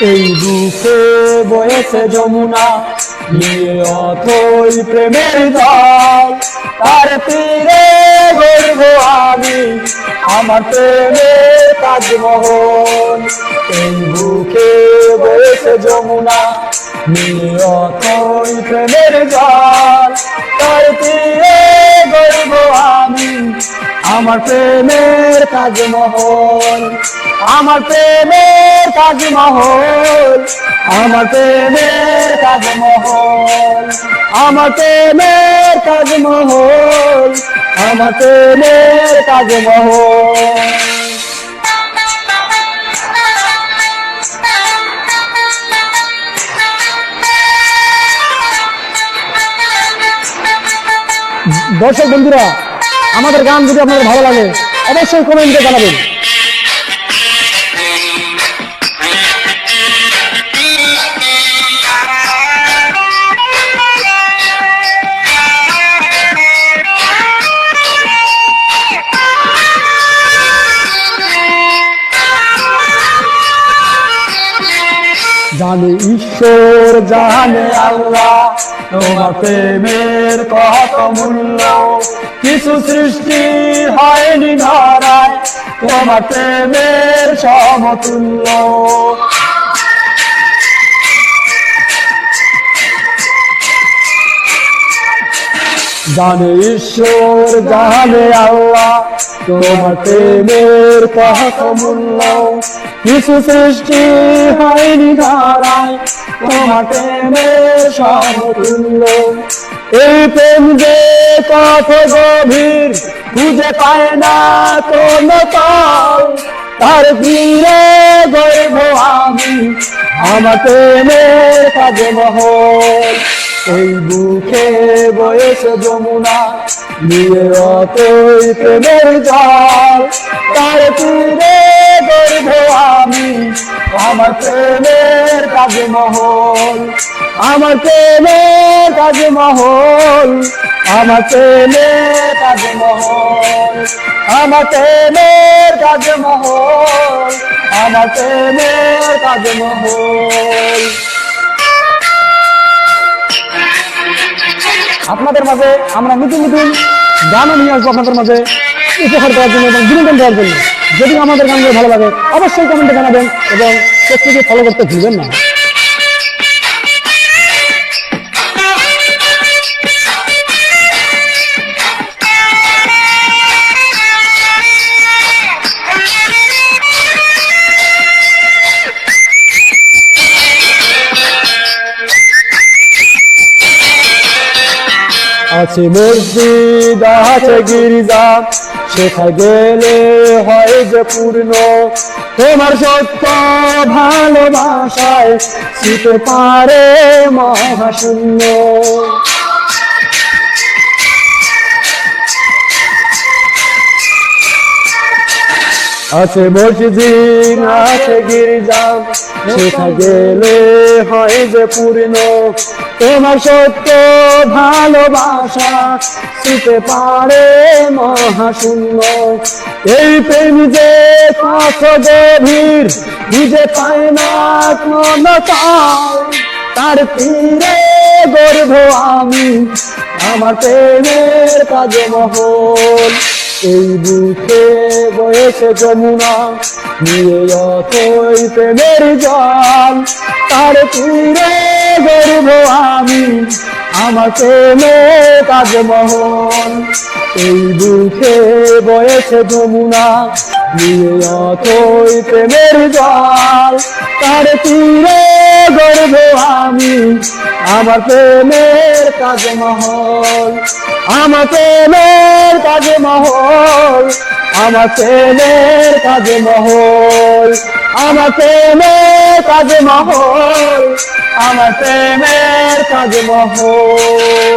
এই বুকে বয়েছে যমুনা, নিয়ে অথই প্রেমের জল। তার তীরে গড়ব আমি আমার প্রেমের তাজমহল। এই বুকে বয়েছে যমুনা, নিয়ে অথই প্রেমের জল। তার তীরে গড়ব আমি আমার প্রেমের তাজমহল। আমার প্রেমের তাজমহল, আমার প্রেমের তাজমহল, আমার প্রেমের তাজমহল, আমার প্রেমের তাজমহল। দর্শক বন্ধুরা, আমাদের গান যদি আপনাদের ভালো লাগে অবশ্যই কমেন্টে জানাবেন। জানে ঈশ্বর, জানে আল্লাহ, তোমার প্রেমের কত মূল্য। কিছু সৃষ্টি হয়নি ধরায় তোমার প্রেমের সমতুল্য। জানে ঈশ্বর, জানে আল্লাহ, তোমার প্রেমের কত মূল্য। কিছু সৃষ্টি হয়নি ধরায় তোমার প্রেমের সমতুল্য। এই প্রেম যে কত গভীর খুঁজে পায় না কোন তল। তার তীরে গড়ব আমি আমার প্রেমের তাজমহল। এই বুকে বয়েছে যমুনা, নিয়ে অথই প্রেমের জল। তার তীরে গড়ব আমি আমার প্রেমের তাজমহল। আমার প্রেমের তাজমহল, আমার প্রেমের তাজমহল, আমার প্রেমের তাজমহল, আমার প্রেমের তাজমহল। আপনাদের মাঝে আমরা নতুন নতুন গানও নিয়ে আসবো আপনাদের মাঝে উপহার দেওয়ার জন্য এবং বিনোদন দেওয়ার জন্য। যদি আমাদের গানগুলো ভালো লাগে অবশ্যই কমেন্টে জানাবেন এবং পেজটিকে ফলো করতে ভুলবেন না। আছে মসজিদ, আছে গির্জা, সেখানে গেলে হয় যে পূর্ণ। তোমার সত্য ভালোবাসায় ছুটে পারে মহাশূন্য। আছে মসজিদ, আছে গির্জা, সেখানে গেলে হয় যে পূর্ণ। তোমার সত্য ভালোবাসা ছুটে পারে মহাশূন্য। এই প্রেম যে কত গভীর খুঁজে পায় না কোন তল। তার তীরে গড়ব আমি আমার প্রেমের তাজমহল। এই বুকে বয়েছে যমুনা, নিয়ে অথই প্রেমের জল। তার তীরে গড়ব আমি আমার প্রেমের তাজমহল। এই বুকে বয়েছে যমুনা, নিয়ে অথই প্রেমের জল। তার তীরে গড়ব আমি আমার প্রেমের তাজমহল। আমার প্রেমের তাজমহল, আমার প্রেমের তাজমহল, আমার প্রেমের তাজমহল, আমার প্রেমের তাজমহল।